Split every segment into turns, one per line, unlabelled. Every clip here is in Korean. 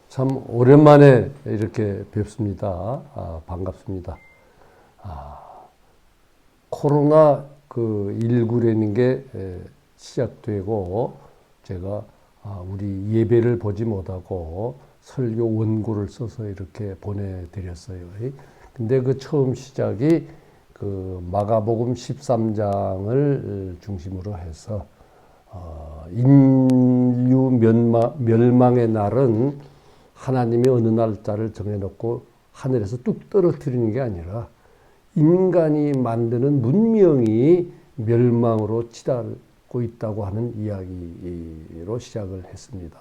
참 오랜만에 이렇게 뵙습니다. 반갑습니다. 코로나 19라는 게 시작되고 제가 우리 예배를 보지 못하고 설교 원고를 써서 이렇게 보내드렸어요. 근데 그 처음 시작이 마가복음 13장을 중심으로 해서 인류 멸망의 날은 하나님이 어느 날짜를 정해놓고 하늘에서 뚝 떨어뜨리는 게 아니라 인간이 만드는 문명이 멸망으로 치닫고 있다고 하는 이야기로 시작을 했습니다.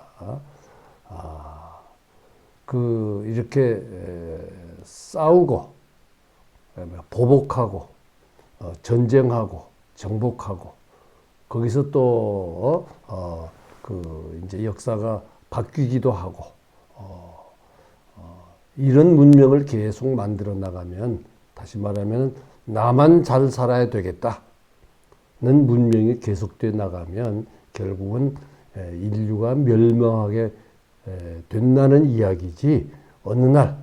이렇게 싸우고 보복하고 전쟁하고 정복하고 거기서 또 이제 역사가 바뀌기도 하고 이런 문명을 계속 만들어 나가면, 다시 말하면 나만 잘 살아야 되겠다는 문명이 계속돼 나가면 결국은 인류가 멸망하게 된다는 이야기지, 어느 날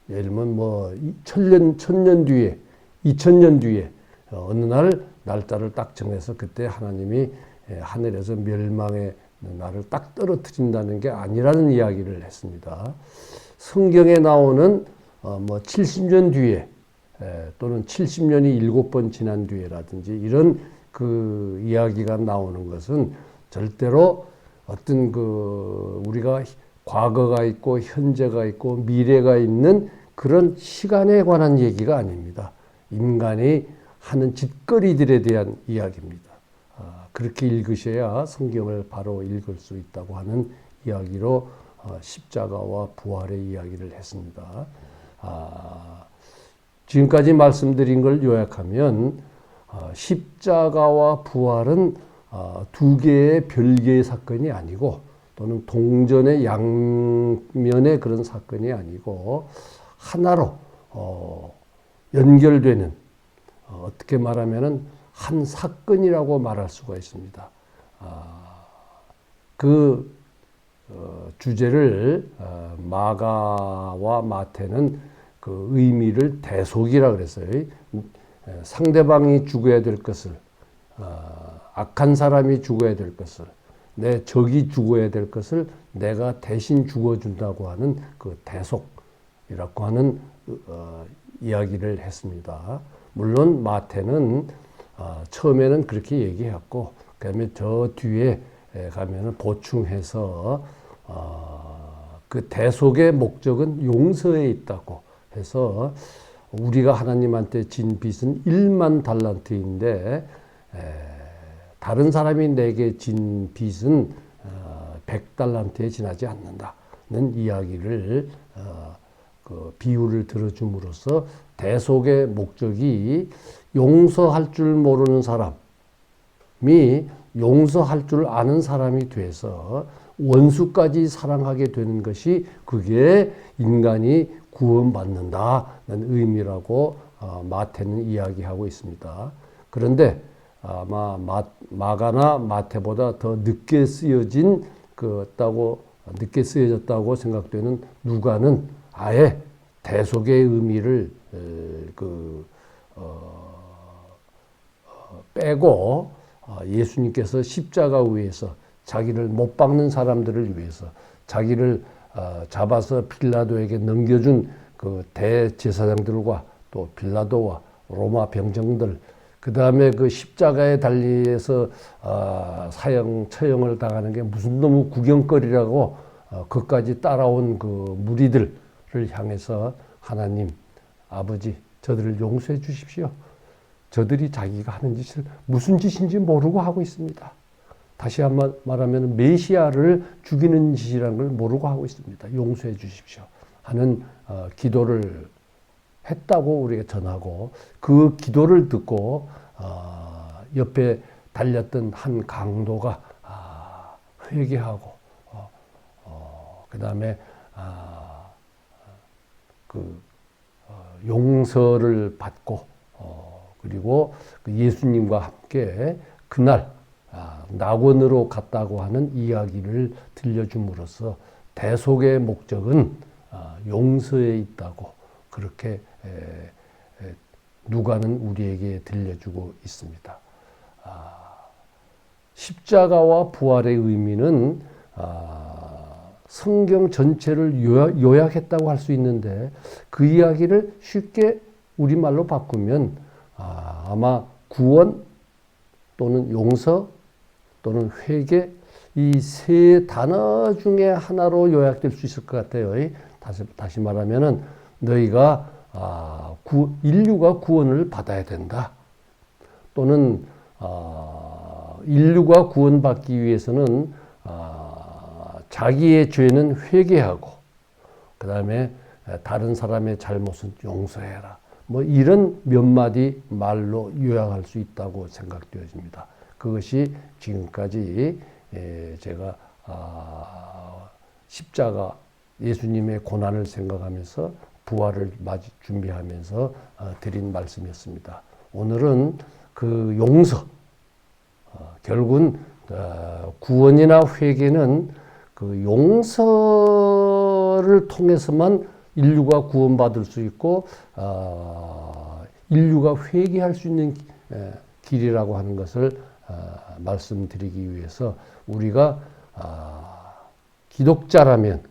예를 들면 천년 뒤에 2000년 뒤에 어느 날 날짜를 딱 정해서 그때 하나님이 하늘에서 멸망의 날을 딱 떨어뜨린다는 게 아니라는 이야기를 했습니다. 성경에 나오는 70년 뒤에 또는 70년이 7번 지난 뒤에라든지 이런 이야기가 나오는 것은 절대로 어떤 우리가 과거가 있고 현재가 있고 미래가 있는 그런 시간에 관한 얘기가 아닙니다. 인간이 하는 짓거리들에 대한 이야기입니다. 그렇게 읽으셔야 성경을 바로 읽을 수 있다고 하는 이야기로 십자가와 부활의 이야기를 했습니다. 지금까지 말씀드린 걸 요약하면 십자가와 부활은 두 개의 별개의 사건이 아니고, 또는 동전의 양면의 그런 사건이 아니고 하나로 연결되는, 어떻게 말하면은 한 사건이라고 말할 수가 있습니다. 주제를 마가와 마태는 그 의미를 대속이라 그랬어요. 상대방이 죽어야 될 것을, 악한 사람이 죽어야 될 것을, 내 적이 죽어야 될 것을 내가 대신 죽어준다고 하는 그 대속이라고 하는 이야기를 했습니다. 물론 마태는 처음에는 그렇게 얘기했고, 그 다음에 저 뒤에 가면은 보충해서 그 대속의 목적은 용서에 있다고 해서, 우리가 하나님한테 진 빚은 1만 달란트인데 다른 사람이 내게 진 빚은 100달란트에 지나지 않는다는 이야기를 비유를 들어줌으로써 대속의 목적이 용서할 줄 모르는 사람이 용서할 줄 아는 사람이 돼서 원수까지 사랑하게 되는 것이, 그게 인간이 구원받는다는 의미라고 마태는 이야기하고 있습니다. 그런데 아마 마가나 마태보다 더 늦게 늦게 쓰여졌다고 생각되는 누가는 아예 대속의 의미를 빼고 예수님께서 십자가 위에서 자기를 못 박는 사람들을 위해서 자기를 잡아서 빌라도에게 넘겨준 그 대제사장들과 또 빌라도와 로마 병정들, 그 다음에 그 십자가에 달리해서 처형을 당하는 게 무슨 너무 구경거리라고 그까지 따라온 그 무리들을 향해서, 하나님 아버지, 저들을 용서해 주십시오. 저들이 자기가 하는 짓을 무슨 짓인지 모르고 하고 있습니다. 다시 한번 말하면 메시아를 죽이는 짓이라는 걸 모르고 하고 있습니다. 용서해 주십시오 하는 기도를 했다고 우리가 전하고, 그 기도를 듣고 옆에 달렸던 한 강도가 회개하고 그 다음에 용서를 받고 그리고 예수님과 함께 그날 낙원으로 갔다고 하는 이야기를 들려줌으로써 대속의 목적은 용서에 있다고 그렇게 누가는 우리에게 들려주고 있습니다. 십자가와 부활의 의미는 성경 전체를 요약했다고 할 수 있는데 그 이야기를 쉽게 우리말로 바꾸면 아마 구원 또는 용서 또는 회개 이 세 단어 중에 하나로 요약될 수 있을 것 같아요. 다시 말하면은 너희가 인류가 구원을 받아야 된다. 또는 인류가 구원받기 위해서는 자기의 죄는 회개하고 그 다음에 다른 사람의 잘못은 용서해라. 뭐 이런 몇 마디 말로 요약할 수 있다고 생각되어집니다. 그것이 지금까지 제가 십자가 예수님의 고난을 생각하면서 부활을 준비하면서 드린 말씀이었습니다. 오늘은 그 용서, 결국은 구원이나 회개는 그 용서를 통해서만 인류가 구원받을 수 있고 인류가 회개할 수 있는 길이라고 하는 것을 말씀드리기 위해서 우리가 기독자라면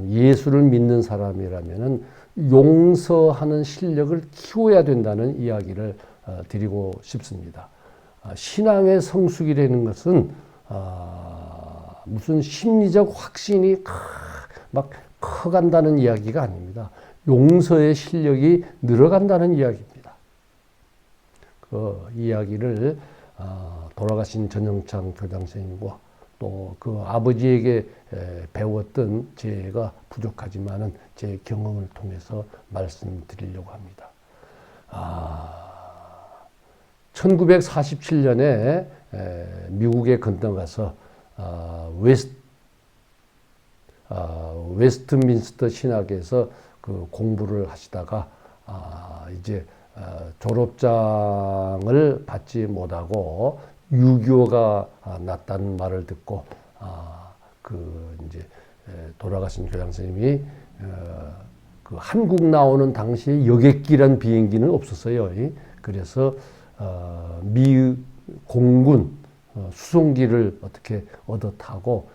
예수를 믿는 사람이라면 용서하는 실력을 키워야 된다는 이야기를 드리고 싶습니다. 신앙의 성숙이라는 것은 무슨 심리적 확신이 막 커간다는 이야기가 아닙니다. 용서의 실력이 늘어간다는 이야기입니다. 그 이야기를 돌아가신 전영창 교장선생님과 또 그 아버지에게 배웠던 제가 부족하지만은 제 경험을 통해서 말씀드리려고 합니다. 1947년에 미국에 건너가서 웨스트민스터 신학에서 그 공부를 하시다가 이제 졸업장을 받지 못하고 유교가 났다는 말을 듣고 그 이제 돌아가신 교장 선생님이 그 한국 나오는 당시에 여객기란 비행기는 없었어요. 그래서 미 공군 수송기를 어떻게 얻어 타고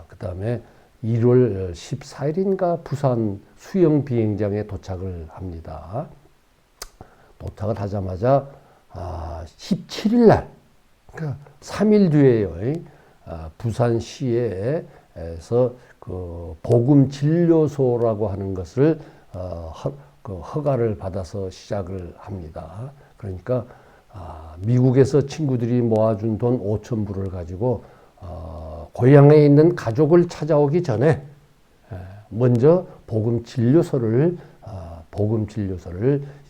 그 다음에 1월 14일인가 부산 수영 비행장에 도착을 합니다. 도착을 하자마자 17일 날, 그러니까 3일 뒤에요. 부산시에서 그 복음 진료소라고 하는 것을 허가를 받아서 시작을 합니다. 그러니까 미국에서 친구들이 모아준 돈 5,000불을 가지고 고향에 있는 가족을 찾아오기 전에 먼저 복음 진료소를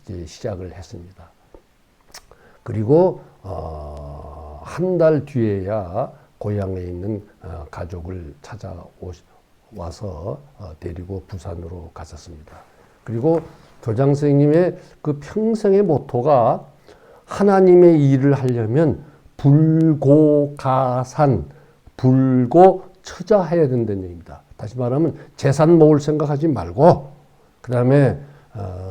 이제 시작을 했습니다. 그리고 한 달 뒤에야 고향에 있는 가족을 찾아와서 데리고 부산으로 갔었습니다. 그리고 교장 선생님의 그 평생의 모토가 하나님의 일을 하려면 불고가산, 불고처자해야 된다는 얘기입니다. 다시 말하면 재산 모을 생각하지 말고 그 다음에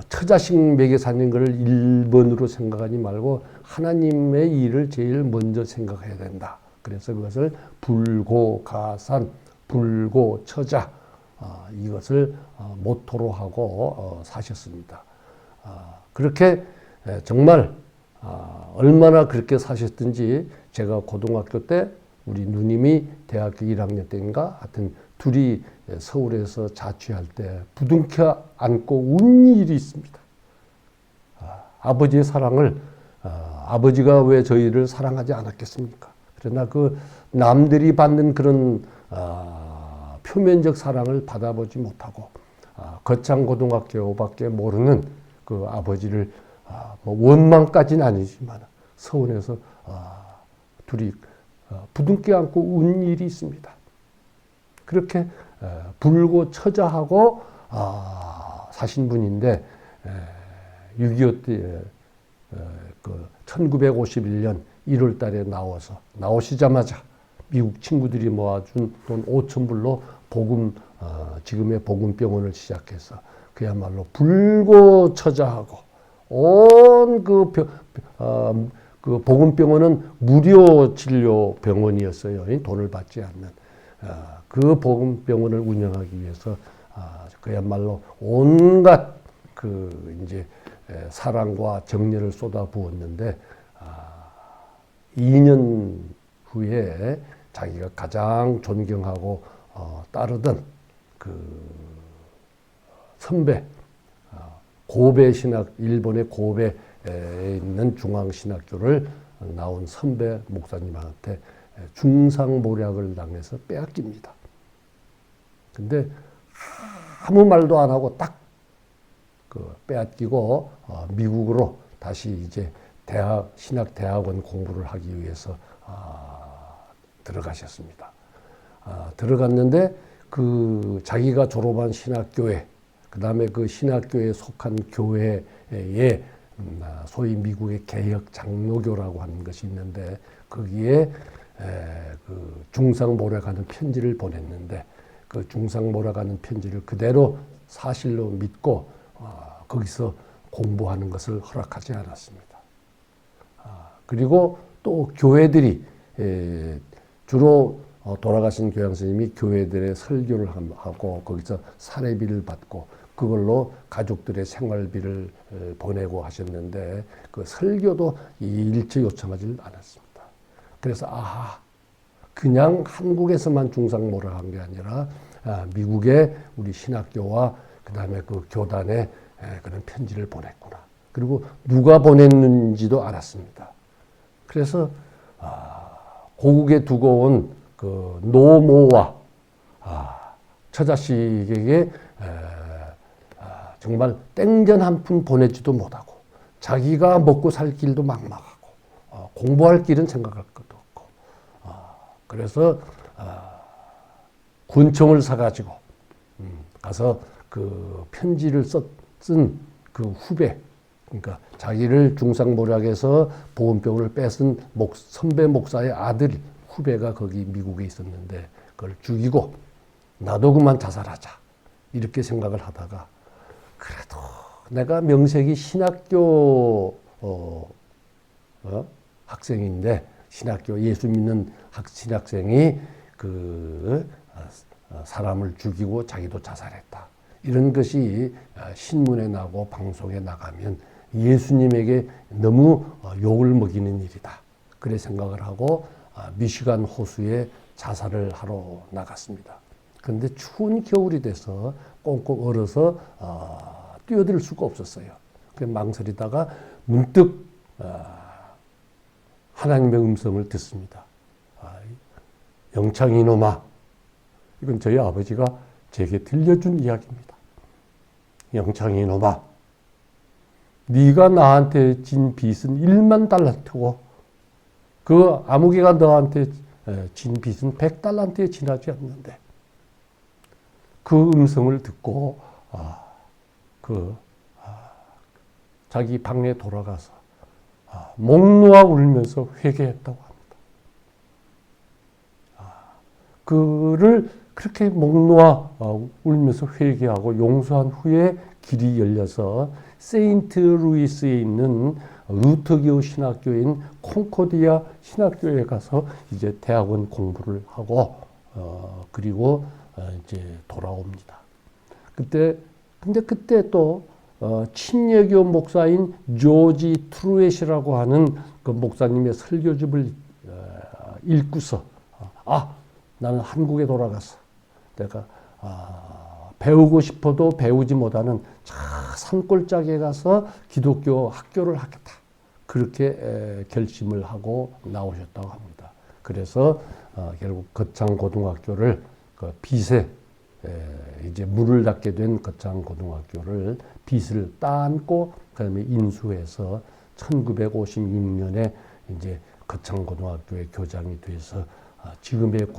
처자식 먹여 사는 것을 1번으로 생각하지 말고 하나님의 일을 제일 먼저 생각해야 된다. 그래서 그것을 불고가산, 불고처자 이것을 모토로 하고 사셨습니다. 그렇게 정말 얼마나 그렇게 사셨든지 제가 고등학교 때 우리 누님이 대학교 1학년 때인가 하여튼 둘이 서울에서 자취할 때 부둥켜 안고 운 일이 있습니다. 아버지의 사랑을 아버지가 왜 저희를 사랑하지 않았겠습니까? 그러나 그 남들이 받는 그런 표면적 사랑을 받아보지 못하고 거창고등학교밖에 모르는 그 아버지를 뭐 원망까지는 아니지만 서울에서 둘이 부둥켜 안고 운 일이 있습니다. 그렇게 불고처자하고 사신 분인데 6.25 때 그 1951년 1월 달에 나오시자마자 미국 친구들이 모아준 돈 5,000불로 지금의 복음병원을 시작해서 그야말로 불고처자하고 온 그 복음병원은 무료 진료 병원이었어요. 돈을 받지 않는. 그 복음병원을 운영하기 위해서 그야말로 온갖 이제 사랑과 정열을 쏟아부었는데 2년 후에 자기가 가장 존경하고 따르던 그 선배 고베 신학 일본의 고베에 있는 중앙신학교를 나온 선배 목사님한테 중상모략을 당해서 빼앗깁니다. 근데 아무 말도 안 하고 딱 빼앗기고 미국으로 다시 이제 신학대학원 공부를 하기 위해서 들어가셨습니다. 들어갔는데 자기가 졸업한 신학교회, 그 다음에 그 신학교에 속한 교회에 소위 미국의 개혁 장로교라고 하는 것이 있는데 거기에 중상모략하는 편지를 보냈는데 그 중상모략하는 편지를 그대로 사실로 믿고 거기서 공부하는 것을 허락하지 않았습니다. 그리고 또 교회들이 주로 돌아가신 교양 스님이 교회들의 설교를 하고 거기서 사례비를 받고 그걸로 가족들의 생활비를 보내고 하셨는데 그 설교도 일체 요청하지 않았습니다. 그래서 그냥 한국에서만 중상모략한 게 아니라 미국의 우리 신학교와 그 다음에 그 교단에 그런 편지를 보냈구나. 그리고 누가 보냈는지도 알았습니다. 그래서 고국에 두고 온 그 노모와 처자식에게 정말 땡전 한 푼 보내지도 못하고 자기가 먹고 살 길도 막막하고 공부할 길은 생각할 것도 없고 그래서 군청을 사가지고 가서 그 편지를 쓴 그 후배, 그러니까 자기를 중상모략해서 보온병을 뺏은 선배 목사의 아들 후배가 거기 미국에 있었는데 그걸 죽이고 나도 그만 자살하자 이렇게 생각을 하다가 그래도 내가 명색이 신학교 학생인데 신학교 예수 믿는 신학생이 사람을 죽이고 자기도 자살했다. 이런 것이 신문에 나고 방송에 나가면 예수님에게 너무 욕을 먹이는 일이다. 그래 생각을 하고 미시간 호수에 자살을 하러 나갔습니다. 그런데 추운 겨울이 돼서 꽁꽁 얼어서 뛰어들 수가 없었어요. 그래서 망설이다가 문득 하나님의 음성을 듣습니다. 영창 이놈아, 이건 저희 아버지가 제게 들려준 이야기입니다. 영창 이놈아, 네가 나한테 진 빚은 1만 달란트고 그 아무개가 너한테 진 빚은 100달란트에 지나지 않는데 그 음성을 듣고 자기 방에 돌아가서 목 놓아 울면서 회개했다고 합니다. 그를 그렇게 목 놓아 울면서 회개하고 용서한 후에 길이 열려서 세인트 루이스에 있는 루터교 신학교인 콩코디아 신학교에 가서 이제 대학원 공부를 하고 그리고 이제 돌아옵니다. 근데 그때 또 친여교 목사인 조지 트루엣이라고 하는 그 목사님의 설교집을 읽고서 나는 한국에 돌아가서 내가 배우고 싶어도 배우지 못하는 산골짜기에 가서 기독교 학교를 하겠다. 그렇게 결심을 하고 나오셨다고 합니다. 그래서 결국 거창고등학교를 빚에 이제 문을 닫게 된 거창고등학교를 빚을 따안고 그다음에 인수해서 1956년에 이제 거창고등학교의 교장이 돼서 지금의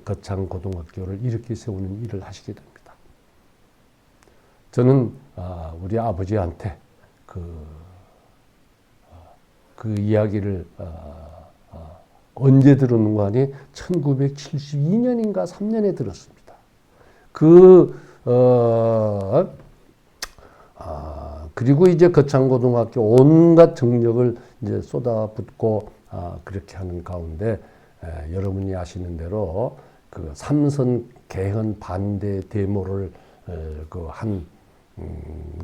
거창고등학교를 이렇게 세우는 일을 하시게 됩니다. 저는 우리 아버지한테 그 이야기를 언제 들었는가 하니 1972년인가 3년에 들었습니다. 그 그리고 이제 거창고등학교 온갖 정력을 이제 쏟아붓고 그렇게 하는 가운데 여러분이 아시는 대로 그 삼선 개헌 반대 데모를 그 한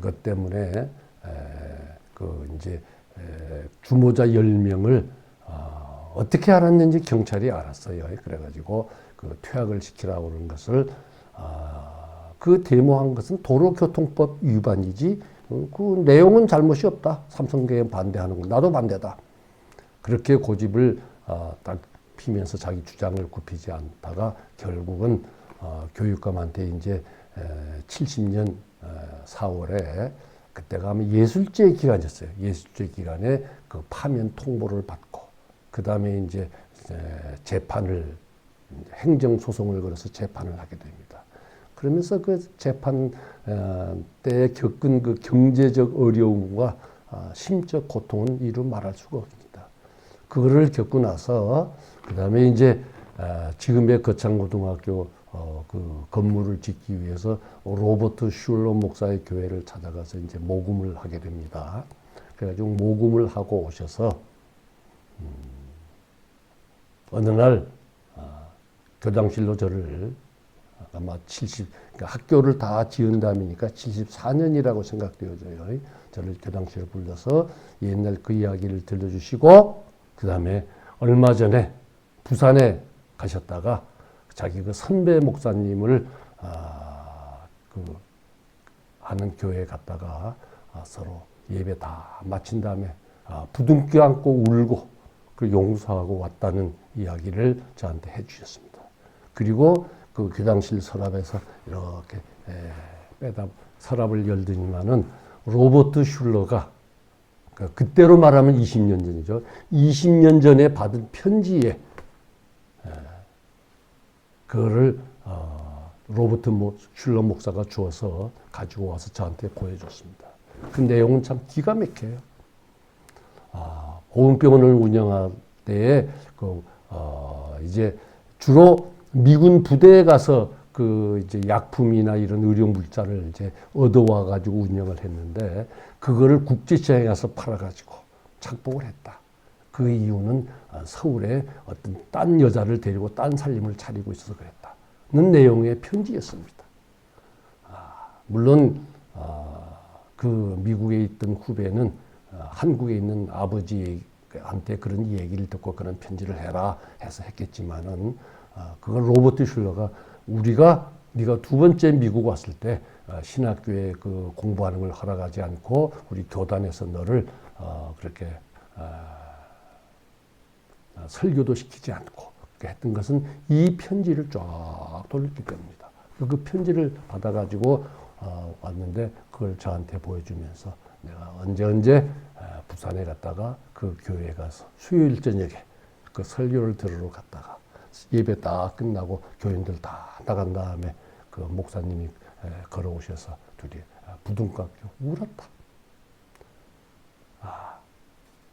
것 때문에 그 이제 주모자 10명을 어떻게 알았는지 경찰이 알았어요. 그래가지고 그 퇴학을 시키라고 그런 것을 그 데모한 것은 도로교통법 위반이지 그 내용은 잘못이 없다. 삼성계획 반대하는 건 나도 반대다. 그렇게 고집을 딱 피면서 자기 주장을 굽히지 않다가 결국은 교육감한테 이제 70년 4월에 그때가 아마 예술제 기간이었어요. 예술제 기간에 그 파면 통보를 받고 그 다음에 이제 재판을 행정 소송을 걸어서 재판을 하게 됩니다. 그러면서 그 재판 때 겪은 그 경제적 어려움과 심적 고통은 이루 말할 수가 없습니다. 그거를 겪고 나서 그 다음에 이제 지금의 거창고등학교 그 건물을 짓기 위해서 로버트 슐러 목사의 교회를 찾아가서 이제 모금을 하게 됩니다. 그래가지고 모금을 하고 오셔서 어느 날 교장실로 저를 아마 그러니까 학교를 다 지은 다음이니까 74년이라고 생각되어져요. 저를 교장실에 불러서 옛날 그 이야기를 들려주시고 그 다음에 얼마 전에 부산에 가셨다가 자기 그 선배 목사님을 그 하는 교회에 갔다가 서로 예배 다 마친 다음에 부둥켜 안고 울고 그 용서하고 왔다는 이야기를 저한테 해주셨습니다. 그리고 그 교장실 서랍에서 이렇게 빼다 서랍을 열더니만은 로버트 슐러가 그때로 말하면 20년 전이죠. 20년 전에 받은 편지에 그거를 로버트 슐러 목사가 주어서 가지고 와서 저한테 보여줬습니다. 그 내용은 참 기가 막혀요. 보건병원을 운영할 때에 이제 주로 미군 부대에 가서 그 이제 약품이나 이런 의료 물자를 이제 얻어와 가지고 운영을 했는데 그거를 국제시장에 가서 팔아가지고 착복을 했다. 그 이유는 서울에 어떤 딴 여자를 데리고 딴 살림을 차리고 있어서 그랬다는 내용의 편지였습니다. 물론 그 미국에 있던 후배는 한국에 있는 아버지한테 그런 얘기를 듣고 그런 편지를 해라 해서 했겠지만은 그걸 로버트 슐러가 네가 두 번째 미국 왔을 때 신학교에 그 공부하는 걸 허락하지 않고 우리 교단에서 너를 그렇게 설교도 시키지 않고 했던 것은 이 편지를 쫙 돌렸기 때문입니다. 그 편지를 받아가지고 왔는데 그걸 저한테 보여주면서 내가 언제 부산에 갔다가 그 교회에 가서 수요일 저녁에 그 설교를 들으러 갔다가 예배 다 끝나고 교인들 다 나간 다음에 그 목사님이 걸어오셔서 둘이 부둥켜 울었다.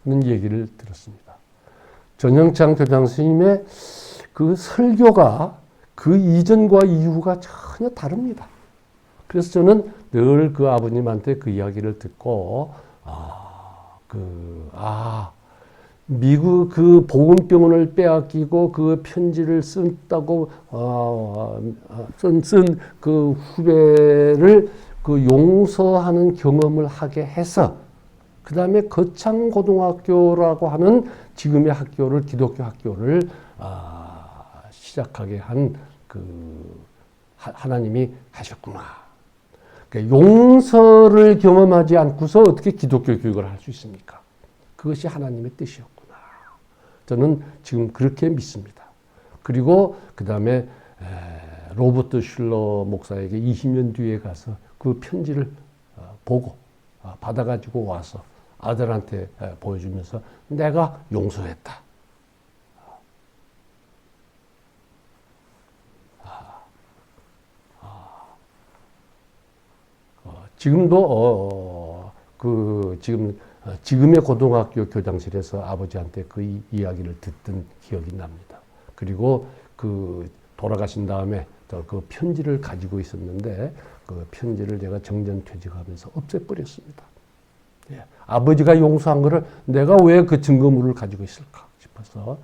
는 얘기를 들었습니다. 전영창 교장 스님의 그 설교가 그 이전과 이후가 전혀 다릅니다. 그래서 저는 늘 그 아버님한테 그 이야기를 듣고 미국 그 보건병원을 빼앗기고 그 편지를 쓴다고 쓴 그 후배를 그 용서하는 경험을 하게 해서 그 다음에 거창고등학교라고 하는 지금의 학교를 기독교 학교를 시작하게 한 그 하나님이 하셨구나. 그러니까 용서를 경험하지 않고서 어떻게 기독교 교육을 할 수 있습니까? 그것이 하나님의 뜻이었구나. 저는 지금 그렇게 믿습니다. 그리고 그 다음에 로버트 슐러 목사에게 20년 뒤에 가서 그 편지를 보고 받아가지고 와서 아들한테 보여주면서 내가 용서했다. 지금도 지금 지금의 고등학교 교장실에서 아버지한테 그 이야기를 듣던 기억이 납니다. 그리고 그 돌아가신 다음에 그 편지를 가지고 있었는데 그 편지를 제가 정전퇴직하면서 없애버렸습니다. 예. 아버지가 용서한 거를 내가 왜 그 증거물을 가지고 있을까 싶어서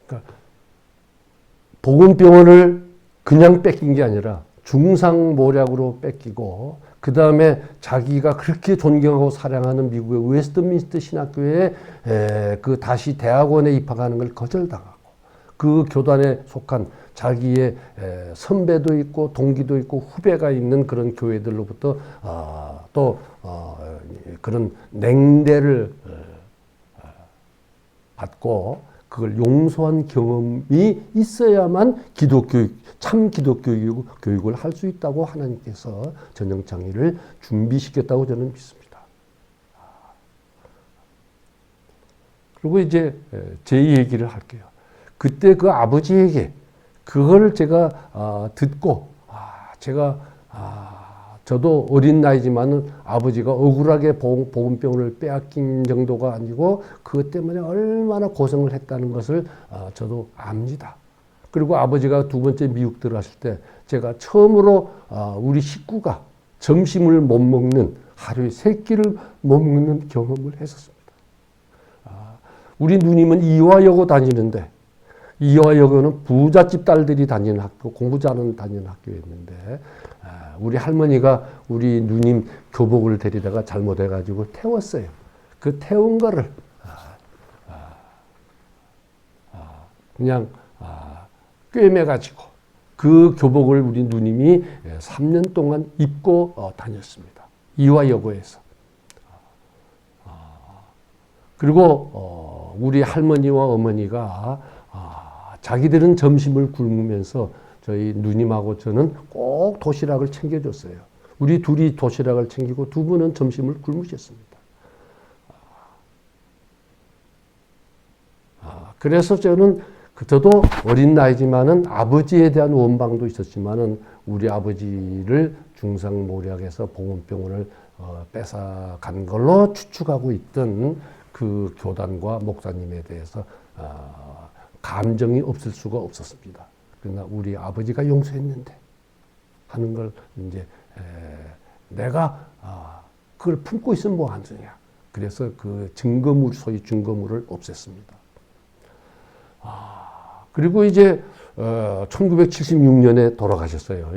그러니까 보건병원을 그냥 뺏긴 게 아니라 중상모략으로 뺏기고 그 다음에 자기가 그렇게 존경하고 사랑하는 미국의 웨스트민스터 신학교에 그 다시 대학원에 입학하는 걸 거절당하고 그 교단에 속한 자기의 선배도 있고 동기도 있고 후배가 있는 그런 교회들로부터 또 그런 냉대를 받고 그걸 용서한 경험이 있어야만 참 기독교육을 할 수 있다고 하나님께서 전영창이를 준비시켰다고 저는 믿습니다. 그리고 이제 제 얘기를 할게요. 그때 그 아버지에게 그걸 제가 듣고 저도 어린 나이지만은 아버지가 억울하게 보건병원을 빼앗긴 정도가 아니고 그것 때문에 얼마나 고생을 했다는 것을 저도 압니다. 그리고 아버지가 두 번째 미국 들어갔을 때 제가 처음으로 우리 식구가 점심을 못 먹는 하루에 3끼를 못 먹는 경험을 했었습니다. 우리 누님은 이화여고 다니는데 이화여고는 부잣집 딸들이 다니는 학교, 공부 잘하는 다니는 학교였는데 우리 할머니가 우리 누님 교복을 데리다가 잘못해가지고 태웠어요. 그 태운 거를 그냥 꿰매가지고 그 교복을 우리 누님이 3년 동안 입고 다녔습니다. 이화여고에서. 그리고 우리 할머니와 어머니가 자기들은 점심을 굶으면서 저희 누님하고 저는 꼭 도시락을 챙겨줬어요. 우리 둘이 도시락을 챙기고 두 분은 점심을 굶으셨습니다. 그래서 저도 어린 나이지만은 아버지에 대한 원망도 있었지만은 우리 아버지를 중상모략해서 보건병원을 뺏어간 걸로 추측하고 있던 그 교단과 목사님에 대해서 감정이 없을 수가 없었습니다. 그러나 우리 아버지가 용서했는데 하는 걸 이제 내가 그걸 품고 있으면 뭐 안 되냐. 그래서 그 소위 증거물을 없앴습니다. 그리고 이제 1976년에 돌아가셨어요.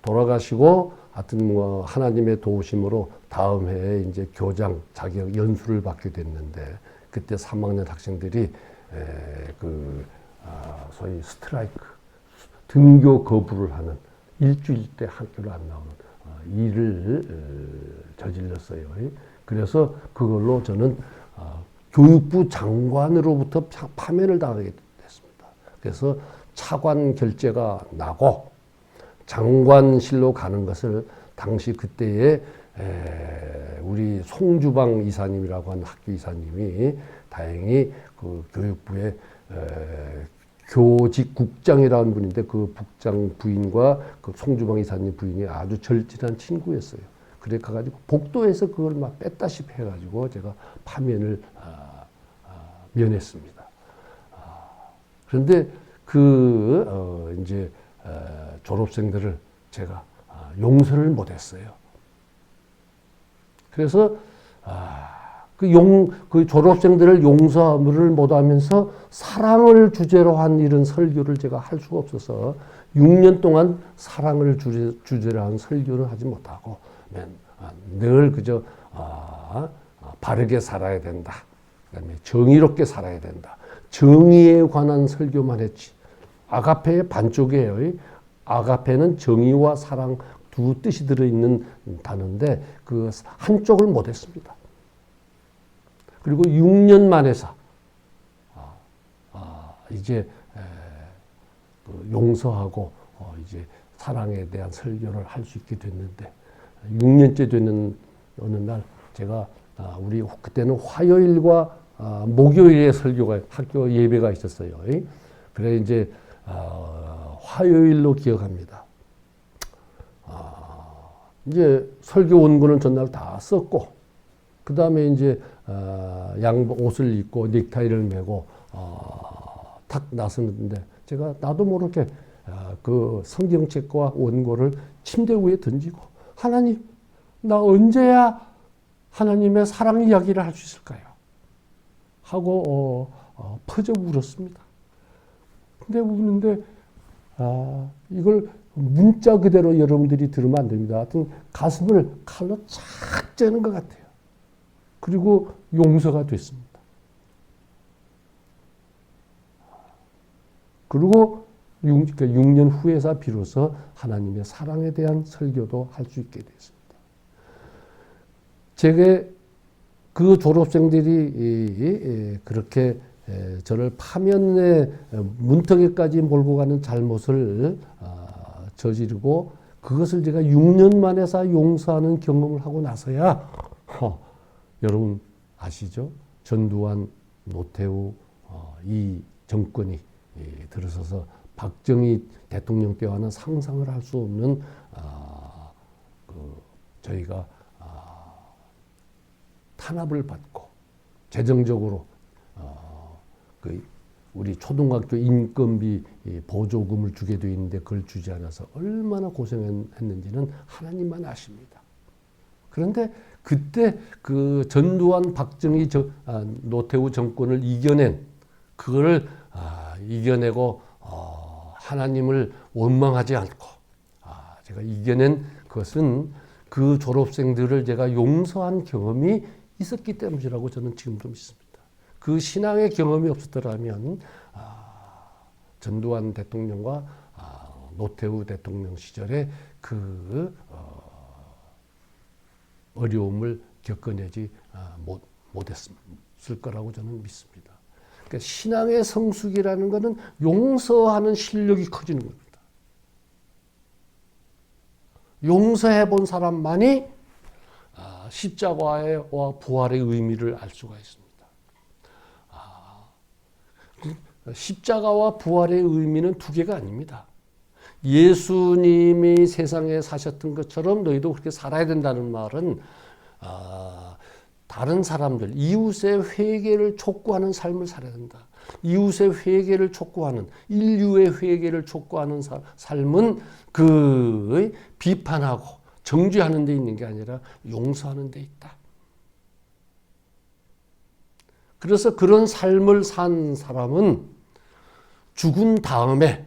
돌아가시고 하여튼 뭐 하나님의 도우심으로 다음 해에 이제 교장 자격 연수를 받게 됐는데 그때 3학년 학생들이 소위 스트라이크 등교 거부를 하는 일주일 때 학교를 안 나오는 일을 저질렀어요. 그래서 그걸로 저는 교육부 장관으로부터 파면을 당하게 됐습니다. 그래서 차관 결재가 나고 장관실로 가는 것을 당시 그때의 우리 송주방 이사님이라고 하는 학교 이사님이 다행히 그 교육부의 교직국장이라는 분인데 그 국장 부인과 그 송주방 이사님 부인이 아주 절친한 친구였어요. 그래 가지고 복도에서 그걸 막 뺐다시피 해가지고 제가 파면을 면했습니다. 그런데 이제 졸업생들을 제가 용서를 못했어요. 그래서 그 졸업생들을 용서를 못하면서 사랑을 주제로 한 이런 설교를 제가 할 수가 없어서 6년 동안 사랑을 주제로 한 설교를 하지 못하고 늘 그저 바르게 살아야 된다. 그다음에 정의롭게 살아야 된다. 정의에 관한 설교만 했지. 아가페의 반쪽이에요. 아가페는 정의와 사랑 두 뜻이 들어있는 단어인데 그 한쪽을 못했습니다. 그리고 6년 만에서 이제 용서하고 이제 사랑에 대한 설교를 할 수 있게 됐는데 6년째 되는 어느 날 제가 우리 그때는 화요일과 목요일에 설교가 학교 예배가 있었어요. 그래 이제 화요일로 기억합니다. 이제 설교 원고는 전날 다 썼고, 그 다음에 이제 양복 옷을 입고 넥타이를 메고 탁 나섰는데, 제가 나도 모르게 그 성경책과 원고를 침대 위에 던지고, 하나님, 나 언제야 하나님의 사랑 이야기를 할 수 있을까요? 하고 퍼져 울었습니다. 근데 우는데 이걸 문자 그대로 여러분들이 들으면 안 됩니다. 하여튼 가슴을 칼로 착 째는 것 같아요. 그리고 용서가 됐습니다. 그리고 6년 후에서 비로소 하나님의 사랑에 대한 설교도 할 수 있게 됐습니다. 제게 그 졸업생들이 그렇게 저를 파면의 문턱에까지 몰고 가는 잘못을 저지르고, 그것을 제가 6년 만에서 용서하는 경험을 하고 나서야 여러분 아시죠? 전두환, 노태우 이 정권이 들어서서 박정희 대통령 때와는 상상을 할 수 없는 저희가 탄압을 받고 재정적으로 우리 초등학교 인건비 보조금을 주게 돼 있는데 그걸 주지 않아서 얼마나 고생했는지는 하나님만 아십니다. 그런데 그때 그 전두환, 박정희, 노태우 정권을 이겨낸, 그걸 이겨내고 하나님을 원망하지 않고 제가 이겨낸 것은 그 졸업생들을 제가 용서한 경험이 있었기 때문이라고 저는 지금도 믿습니다. 그 신앙의 경험이 없었더라면 전두환 대통령과 노태우 대통령 시절에 그 어려움을 겪어내지 못했을 거라고 저는 믿습니다. 그러니까 신앙의 성숙이라는 것은 용서하는 실력이 커지는 겁니다. 용서해 본 사람만이 십자가와 부활의 의미를 알 수가 있습니다. 십자가와 부활의 의미는 두 개가 아닙니다. 예수님이 세상에 사셨던 것처럼 너희도 그렇게 살아야 된다는 말은 다른 사람들, 이웃의 회개를 촉구하는 삶을 살아야 된다. 이웃의 회개를 촉구하는, 인류의 회개를 촉구하는 삶은 그 비판하고 정죄하는 데 있는 게 아니라 용서하는 데 있다. 그래서 그런 삶을 산 사람은 죽은 다음에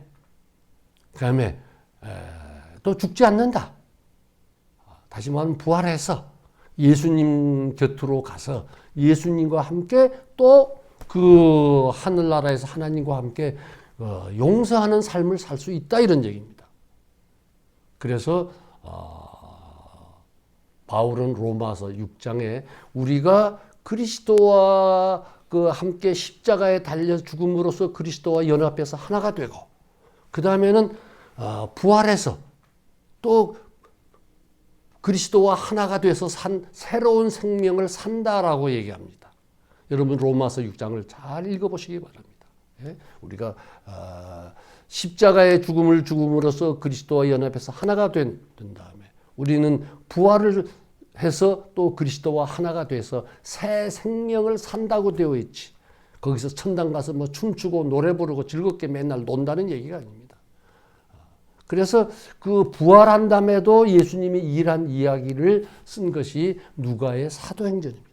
그다음에 또 죽지 않는다. 다시 말하면 부활해서 예수님 곁으로 가서 예수님과 함께 또 그 하늘나라에서 하나님과 함께 용서하는 삶을 살 수 있다, 이런 얘기입니다. 그래서 바울은 로마서 6장에 우리가 그리스도와 그 함께 십자가에 달려 죽음으로써 그리스도와 연합해서 하나가 되고, 그 다음에는 부활해서 또 그리스도와 하나가 돼서 새로운 생명을 산다라고 얘기합니다. 여러분 로마서 6장을 잘 읽어보시기 바랍니다. 우리가 십자가의 죽음을 죽음으로써 그리스도와 연합해서 하나가 된 다음에 우리는 부활을 해서 또 그리스도와 하나가 돼서 새 생명을 산다고 되어 있지. 거기서 천당 가서 뭐 춤추고 노래 부르고 즐겁게 맨날 논다는 얘기가 아닙니다. 그래서 그 부활한 다음에도 예수님이 일한 이야기를 쓴 것이 누가의 사도행전입니다.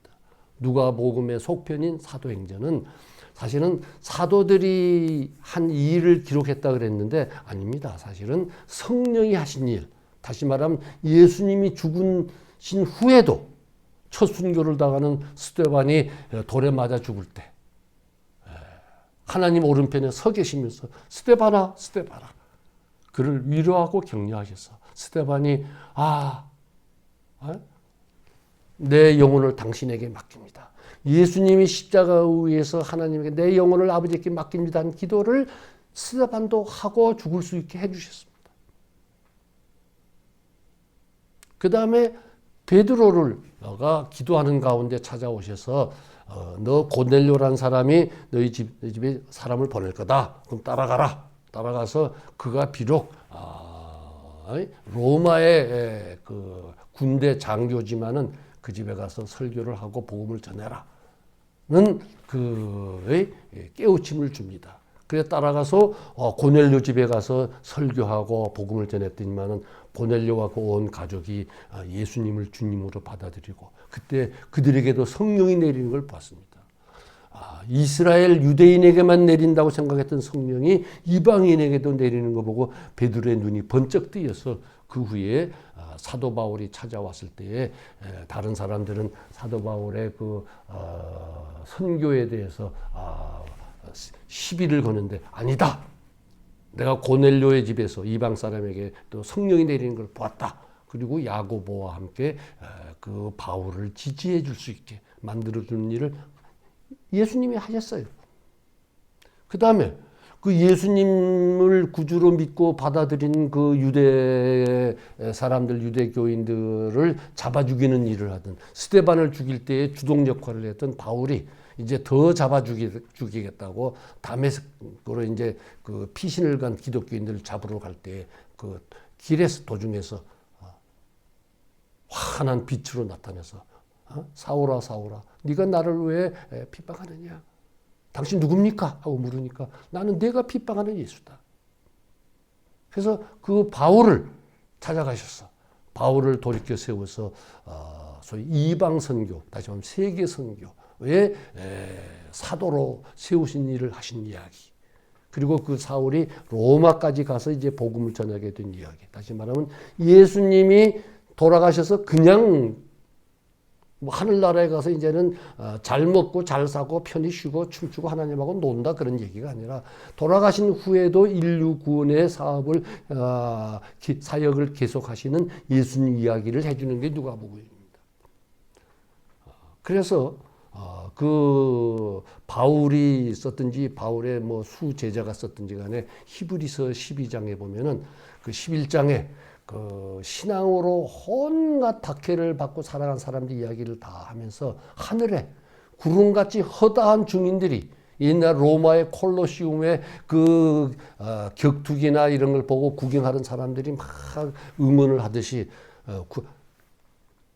누가복음의 속편인 사도행전은 사실은 사도들이 한 일을 기록했다 그랬는데 아닙니다. 사실은 성령이 하신 일, 다시 말하면 예수님이 죽으신 후에도 첫 순교를 당하는 스데반이 돌에 맞아 죽을 때 하나님 오른편에 서 계시면서 스데반아 스데반아 그를 위로하고 격려하셔서 스데반이 내 영혼을 당신에게 맡깁니다. 예수님이 십자가 위에서 하나님에게 내 영혼을 아버지께 맡깁니다 한 기도를 스데반도 하고 죽을 수 있게 해주셨습니다. 그 다음에 베드로가 기도하는 가운데 찾아오셔서 너 고넬료라는 사람이 너희 집에 사람을 보낼 거다. 그럼 따라가라. 따라가서 그가 비록 로마의 그 군대 장교지만은 그 집에 가서 설교를 하고 복음을 전해라는 그 깨우침을 줍니다. 그래 따라가서 고넬료 집에 가서 설교하고 복음을 전했더니만은 고넬료와 그 온 가족이 예수님을 주님으로 받아들이고 그때 그들에게도 성령이 내리는 걸 봤습니다. 이스라엘 유대인에게만 내린다고 생각했던 성령이 이방인에게도 내리는 거 보고 베드로의 눈이 번쩍 뜨여서 그 후에 사도 바울이 찾아왔을 때에 다른 사람들은 사도 바울의 그 선교에 대해서 시비를 거는데 아니다. 내가 고넬료의 집에서 이방 사람에게 또 성령이 내리는 걸 보았다. 그리고 야고보와 함께 그 바울을 지지해 줄 수 있게 만들어주는 일을 예수님이 하셨어요. 그 다음에 그 예수님을 구주로 믿고 받아들인 그 유대 사람들, 유대 교인들을 잡아 죽이는 일을 하던 스데반을 죽일 때에 주동 역할을 했던 바울이 이제 더 잡아 죽이겠다고 다메섹으로 이제 그 피신을 간 기독교인들을 잡으러 갈 때 그 길에서 도중에서 환한 빛으로 나타나서 사울아 사울아 네가 나를 왜 핍박하느냐? 당신 누굽니까? 하고 물으니까 나는 내가 핍박하는 예수다. 그래서 그 바울을 찾아가셨어. 바울을 돌이켜 세워서 소위 이방 선교, 다시 말하면 세계 선교의 사도로 세우신 일을 하신 이야기. 그리고 그 사울이 로마까지 가서 이제 복음을 전하게 된 이야기. 다시 말하면 예수님이 돌아가셔서 그냥 하늘나라에 가서 이제는 잘 먹고 잘 사고 편히 쉬고 춤추고 하나님하고 논다 그런 얘기가 아니라 돌아가신 후에도 인류 구원의 사업을 사역을 계속하시는 예수님 이야기를 해주는 게 누가복음입니다. 그래서 그 바울이 썼든지 바울의 뭐 수제자가 썼든지 간에 히브리서 12장에 보면은 그 11장에 그 신앙으로 온갖 박해를 받고 살아간 사람들 이야기를 다 하면서 하늘에 구름같이 허다한 증인들이 옛날 로마의 콜로시움의 그 격투기나 이런 걸 보고 구경하는 사람들이 막 응원을 하듯이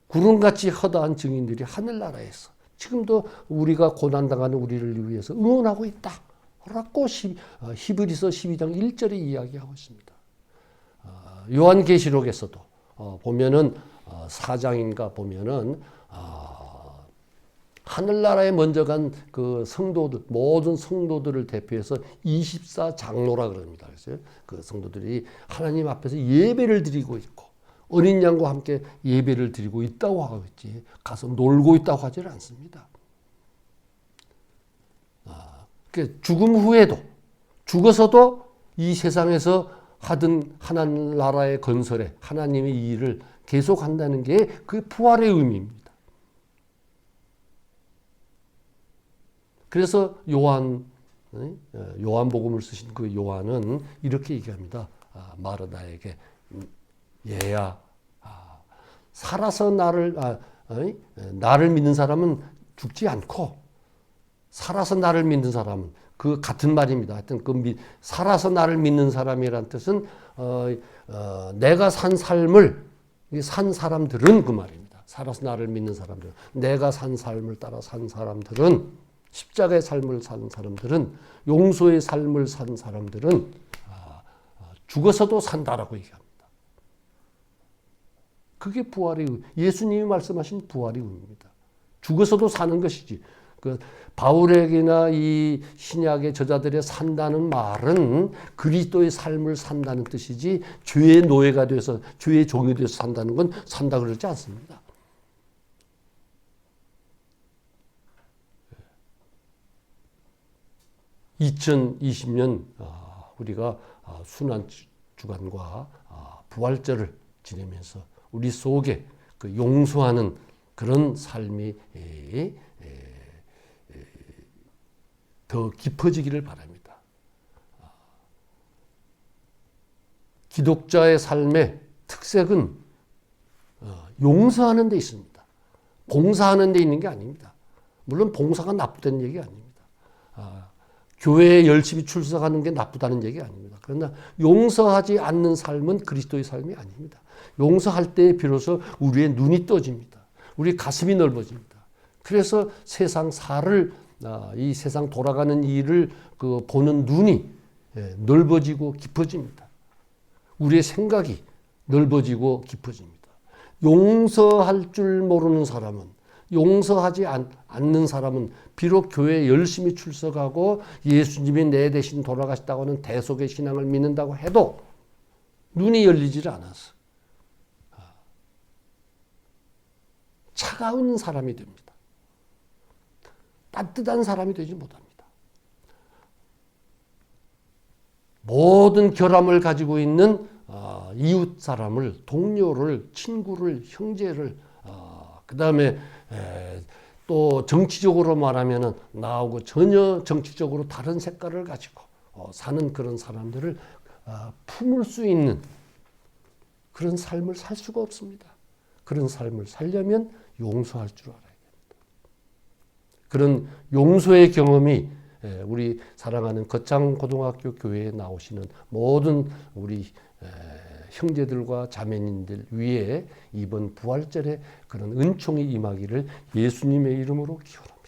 구름같이 허다한 증인들이 하늘나라에서 지금도 우리가 고난당하는 우리를 위해서 응원하고 있다. 라고 히브리서 12장 1절에 이야기하고 있습니다. 요한계시록에서도 보면은 4장인가 보면은 하늘나라에 먼저 간 그 성도들 모든 성도들을 대표해서 24장로라 그럽니다. 그래서 그 성도들이 하나님 앞에서 예배를 드리고 있고 어린 양과 함께 예배를 드리고 있다고 하고 있지 가서 놀고 있다고 하질 않습니다. 그 죽음 후에도 죽어서도 이 세상에서 하던 하나님 나라의 건설에 하나님의 이 일을 계속한다는 게 그 부활의 의미입니다. 그래서 요한복음을 쓰신 그 요한은 이렇게 얘기합니다. 마르다에게 얘야 살아서 나를 믿는 사람은 죽지 않고 살아서 나를 믿는 사람은 그 같은 말입니다. 하여튼 살아서 나를 믿는 사람이란 뜻은 내가 산 삶을 산 사람들은 그 말입니다. 살아서 나를 믿는 사람들, 내가 산 삶을 따라 산 사람들은 십자가의 삶을 산 사람들은 용서의 삶을 산 사람들은 죽어서도 산다라고 얘기합니다. 그게 부활의 예수님이 말씀하신 부활의 의미입니다. 죽어서도 사는 것이지. 그 바울에게나 이 신약의 저자들의 산다는 말은 그리스도의 삶을 산다는 뜻이지 죄의 노예가 돼서 죄의 종이 돼서 산다는 건 산다 그러지 않습니다. (2020년) 우리가 순환 주간과 부활절을 지내면서 우리 속에 그 용서하는 그런 삶이 더 깊어지기를 바랍니다. 기독자의 삶의 특색은 용서하는 데 있습니다. 봉사하는 데 있는 게 아닙니다. 물론 봉사가 나쁘다는 얘기 아닙니다. 교회에 열심히 출석하는 게 나쁘다는 얘기 아닙니다. 그러나 용서하지 않는 삶은 그리스도의 삶이 아닙니다. 용서할 때 비로소 우리의 눈이 떠집니다. 우리 가슴이 넓어집니다. 그래서 이 세상 돌아가는 일을 보는 눈이 넓어지고 깊어집니다. 우리의 생각이 넓어지고 깊어집니다. 용서할 줄 모르는 사람은, 용서하지 않는 사람은 비록 교회에 열심히 출석하고 예수님이 내 대신 돌아가셨다고 하는 대속의 신앙을 믿는다고 해도 눈이 열리질 않아서 차가운 사람이 됩니다. 따뜻한 사람이 되지 못합니다. 모든 결함을 가지고 있는 이웃 사람을, 동료를, 친구를, 형제를, 그 다음에 또 정치적으로 말하면은 나하고 전혀 정치적으로 다른 색깔을 가지고 사는 그런 사람들을 품을 수 있는 그런 삶을 살 수가 없습니다. 그런 삶을 살려면 용서할 줄 알아야 됩니다. 그런 용서의 경험이 우리 사랑하는 거창고등학교 교회에 나오시는 모든 우리 형제들과 자매님들 위에 이번 부활절에 그런 은총이 임하기를 예수님의 이름으로 기원합니다.